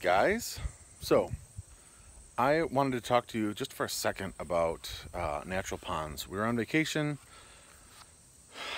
Guys, so I wanted to talk to you just for a second about natural ponds. We were on vacation,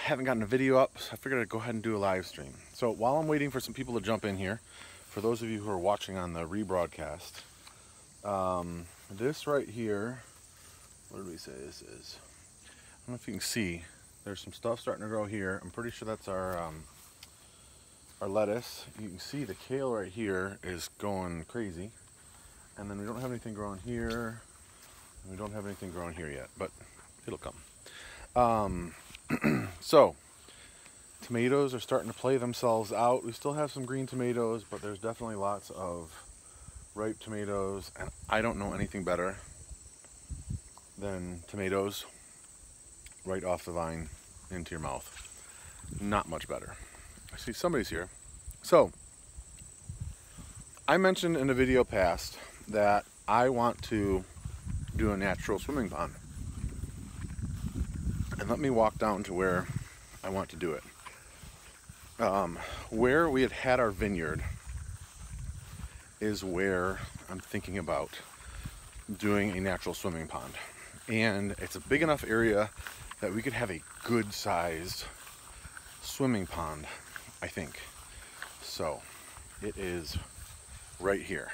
haven't gotten a video up, so I figured I'd go ahead and do a live stream. So while I'm waiting for some people to jump in here, for those of you who are watching on the rebroadcast, this right here, what did we say this is? I don't know if you can see, there's some stuff starting to grow here. I'm pretty sure that's our lettuce. You can see the kale right here is going crazy. And then we don't have anything growing here. And we don't have anything growing here yet, but it'll come. So, tomatoes are starting to play themselves out. We still have some green tomatoes, but there's definitely lots of ripe tomatoes. And I don't know anything better than tomatoes right off the vine into your mouth. Not much better. I see somebody's here. So, I mentioned in a video past that I want to do a natural swimming pond. And let me walk down to where I want to do it. Where we had our vineyard is where I'm thinking about doing a natural swimming pond. And it's a big enough area that we could have a good sized swimming pond, I think. So it is right here.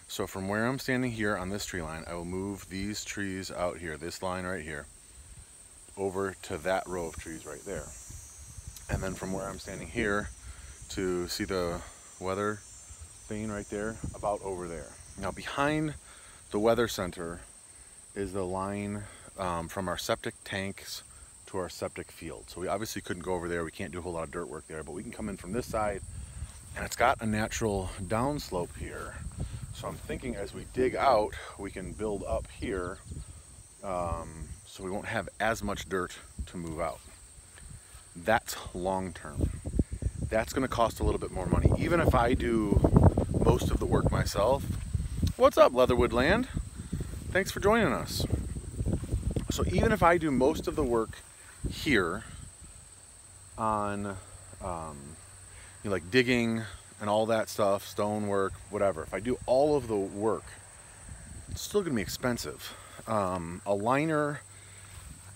So from where I'm standing here on this tree line, I will move these trees out here, this line right here, over to that row of trees right there. And then from where I'm standing here to see the weather thing right there, about over there. Now behind the weather center is the line from our septic tanks to our septic field. So we obviously couldn't go over there. We can't do a whole lot of dirt work there, but we can come in from this side, and it's got a natural downslope here. So I'm thinking as we dig out, we can build up here so we won't have as much dirt to move out. That's long term. That's going to cost a little bit more money. Even if I do most of the work myself. What's up, Leatherwood Land? Thanks for joining us. So even if I do most of the work here on like digging and all that stuff, stone work, whatever, if I do all of the work, it's still gonna be expensive. A liner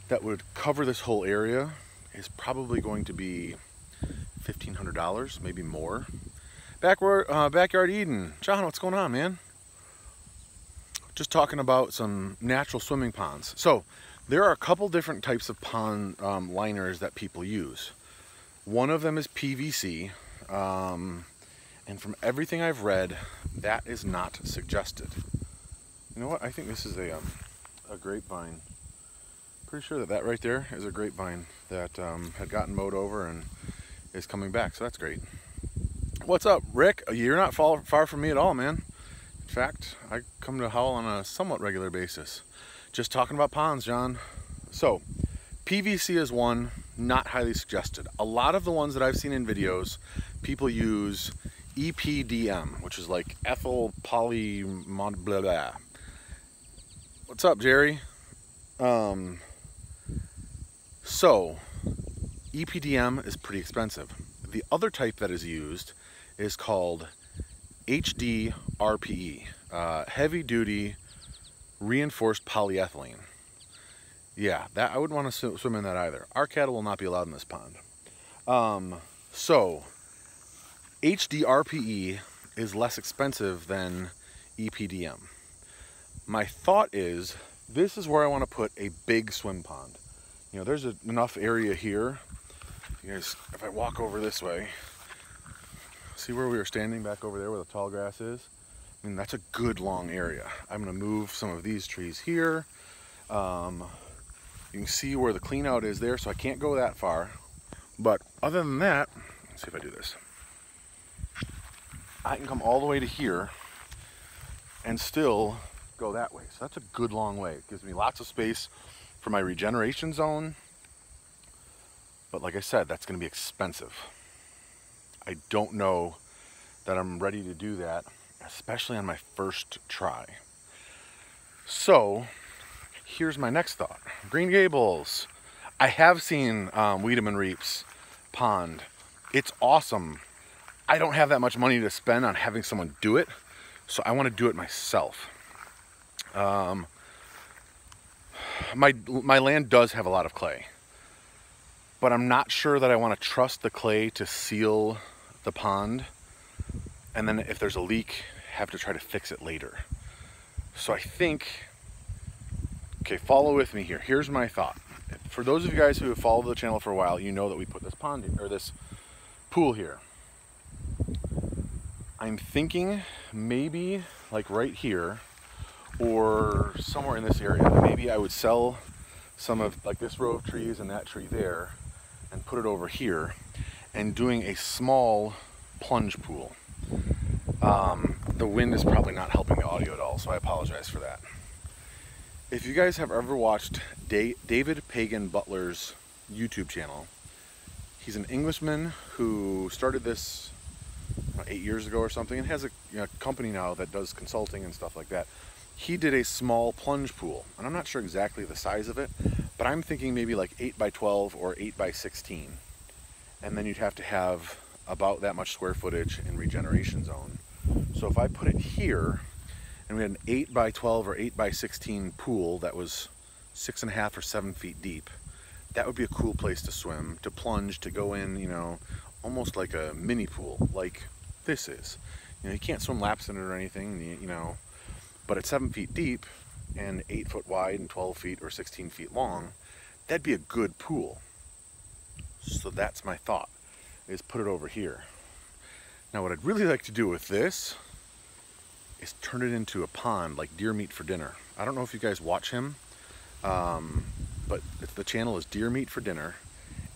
that would cover this whole area is probably going to be $1,500, maybe more. Backyard Eden. John, what's going on, man? Just talking about some natural swimming ponds. So there are a couple different types of pond liners that people use. One of them is PVC, and from everything I've read, that is not suggested. You know what? I think this is a grapevine. Pretty sure that right there is a grapevine that had gotten mowed over and is coming back, so that's great. What's up, Rick? You're not far from me at all, man. In fact, I come to Howell on a somewhat regular basis. Just talking about ponds, John. So, PVC is one, not highly suggested. A lot of the ones that I've seen in videos, people use EPDM, which is like ethyl poly blah blah. What's up, Jerry? So, EPDM is pretty expensive. The other type that is used is called HDRPE, heavy duty reinforced polyethylene. Yeah, that I wouldn't want to swim in that either. Our cattle will not be allowed in this pond. So HDRPE is less expensive than EPDM. My thought is this is where I want to put a big swim pond. You know, there's enough area here. You guys, if I walk over this way, see where we were standing back over there where the tall grass is? I mean, that's a good long area. I'm going to move some of these trees here. You can see where the clean out is there, so I can't go that far. But other than that, let's see if I do this. I can come all the way to here and still go that way. So that's a good long way. It gives me lots of space for my regeneration zone. But like I said, that's going to be expensive. I don't know that I'm ready to do that, especially on my first try. So here's my next thought. Green Gables. I have seen Wiedemann Reap's pond. It's awesome. I don't have that much money to spend on having someone do it, So I want to do it myself. My land does have a lot of clay, but I'm not sure that I want to trust the clay to seal the pond, and then if there's a leak, have to try to fix it later. So I think, okay, follow with me here. Here's my thought. For those of you guys who have followed the channel for a while, you know that we put this pond here, or this pool here. I'm thinking maybe like right here or somewhere in this area, maybe I would sell some of like this row of trees and that tree there and put it over here, and doing a small plunge pool. The wind is probably not helping the audio at all, so I apologize for that. If you guys have ever watched David Pagan Butler's YouTube channel, he's an Englishman who started this 8 years ago or something, and has a company now that does consulting and stuff like that. He did a small plunge pool, and I'm not sure exactly the size of it, but I'm thinking maybe like 8 by 12 or 8 by 16. And then you'd have to have about that much square footage in regeneration zone. So if I put it here, and we had an 8 by 12 or 8 by 16 pool that was 6.5 or 7 feet deep, that would be a cool place to swim, to plunge, to go in, you know, almost like a mini pool, like this is. You know, you can't swim laps in it or anything, you know, but at 7 feet deep and 8 foot wide and 12 feet or 16 feet long, that'd be a good pool. So that's my thought, is put it over here. Now what I'd really like to do with this is turn it into a pond, like Deer Meat for Dinner. I don't know if you guys watch him, but the channel is Deer Meat for Dinner,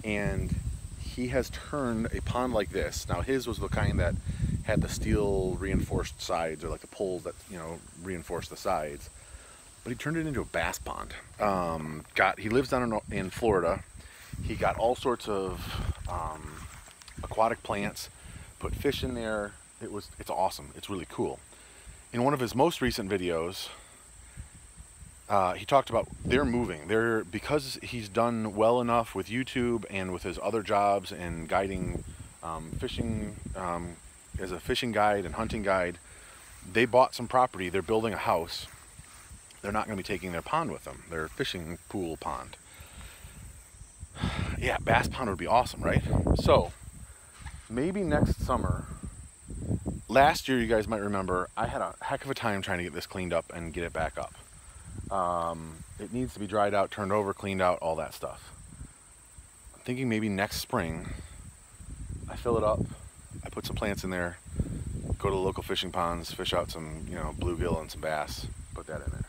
and he has turned a pond like this. Now his was the kind that had the steel reinforced sides, or like the poles that, you know, reinforce the sides, but he turned it into a bass pond. He lives down in Florida. He got all sorts of aquatic plants, put fish in there. It's awesome. It's really cool. In one of his most recent videos, he talked about they're moving. Because he's done well enough with YouTube and with his other jobs and guiding fishing as a fishing guide and hunting guide, they bought some property. They're building a house. They're not going to be taking their pond with them, their fishing pool pond. Yeah, bass pond would be awesome, right? So maybe next summer. Last year, you guys might remember, I had a heck of a time trying to get this cleaned up and get it back up. It needs to be dried out, turned over, cleaned out, all that stuff. I'm thinking maybe next spring, I fill it up, I put some plants in there, go to the local fishing ponds, fish out some, you know, bluegill and some bass, put that in there.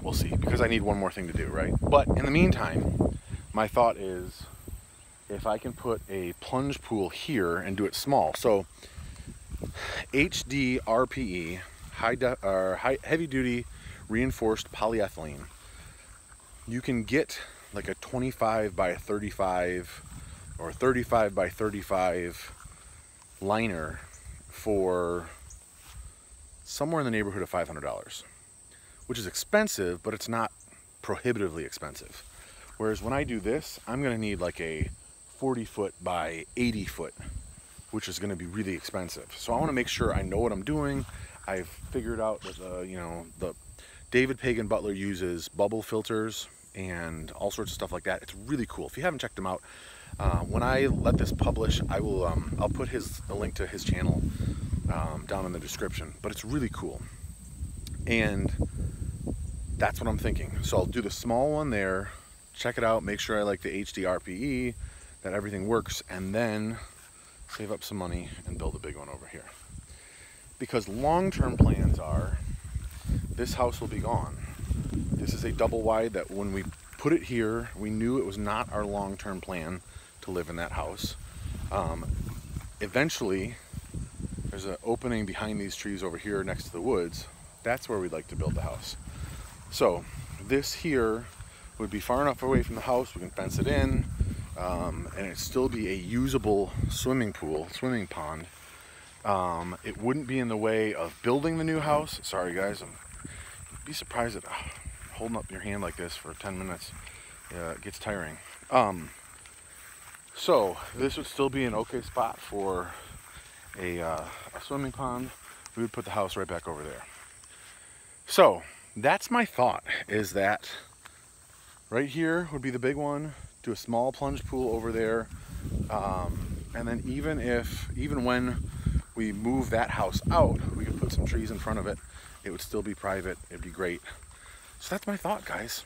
We'll see, because I need one more thing to do, right? But in the meantime, my thought is, if I can put a plunge pool here and do it small. So HD RPE, heavy duty reinforced polyethylene, you can get like a 25 by 35 or 35 by 35 liner for somewhere in the neighborhood of $500, which is expensive, but it's not prohibitively expensive. Whereas when I do this, I'm going to need like a 40 foot by 80 foot, which is going to be really expensive. So I want to make sure I know what I'm doing. I've figured out that the David Pagan Butler uses bubble filters and all sorts of stuff like that. It's really cool. If you haven't checked him out, when I let this publish, I will I'll put the link to his channel down in the description. But it's really cool, and that's what I'm thinking. So I'll do the small one there, check it out, make sure I like the HD RPE, that everything works, and then save up some money and build a big one over here. Because long-term plans are, this house will be gone. This is a double wide that when we put it here, we knew it was not our long-term plan to live in that house. Eventually, there's an opening behind these trees over here next to the woods. That's where we'd like to build the house. So this here would be far enough away from the house, we can fence it in, and it'd still be a usable swimming pond. It wouldn't be in the way of building the new house. Sorry guys, you'd be surprised at holding up your hand like this for 10 minutes. It gets tiring. So this would still be an okay spot for a swimming pond. we would put the house right back over there. So that's my thought, is that right here would be the big one, do a small plunge pool over there, and then even when we move that house out, we could put some trees in front of it. It would still be private. It'd be great. So that's my thought, guys.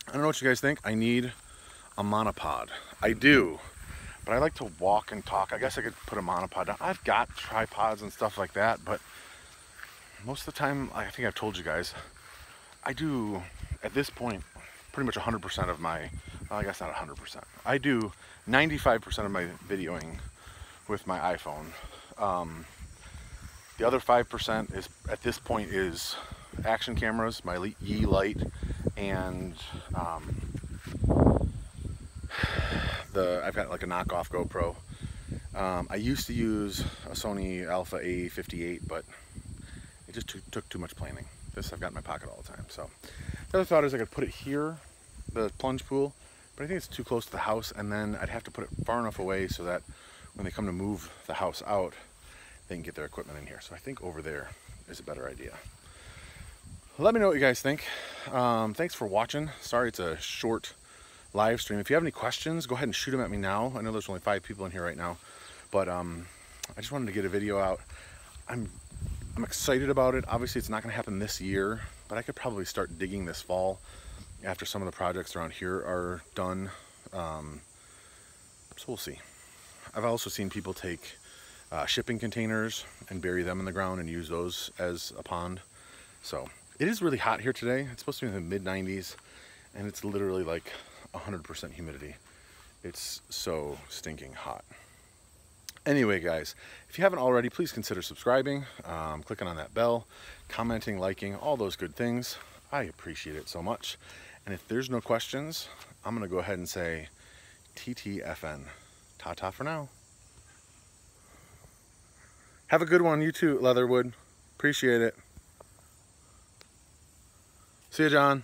I don't know what you guys think. I need a monopod. I do, but I like to walk and talk. I guess I could put a monopod down. I've got tripods and stuff like that, but most of the time, I think I've told you guys, I do, at this point, pretty much 100% of my, well, I guess not 100%. I do 95% of my videoing with my iPhone. The other 5% is, at this point, is action cameras, my Yi Light, and I've got like a knockoff GoPro. I used to use a Sony Alpha A58, but it just took too much planning. This I've got in my pocket all the time. So the other thought is I could put it here, the plunge pool, but I think it's too close to the house, and then I'd have to put it far enough away so that when they come to move the house out, they can get their equipment in here. So I think over there is a better idea. Let me know what you guys think. Thanks for watching. Sorry it's a short live stream. If you have any questions, go ahead and shoot them at me now. I know there's only 5 people in here right now, but I just wanted to get a video out. I'm excited about it. Obviously it's not going to happen this year, but I could probably start digging this fall after some of the projects around here are done. So we'll see. I've also seen people take shipping containers and bury them in the ground and use those as a pond. So it is really hot here today. It's supposed to be in the mid-90s, and it's literally like 100% humidity. It's so stinking hot. Anyway, guys, if you haven't already, please consider subscribing, clicking on that bell, commenting, liking, all those good things. I appreciate it so much. And if there's no questions, I'm going to go ahead and say TTFN. Ta-ta for now. Have a good one, you too, Leatherwood. Appreciate it. See you, John.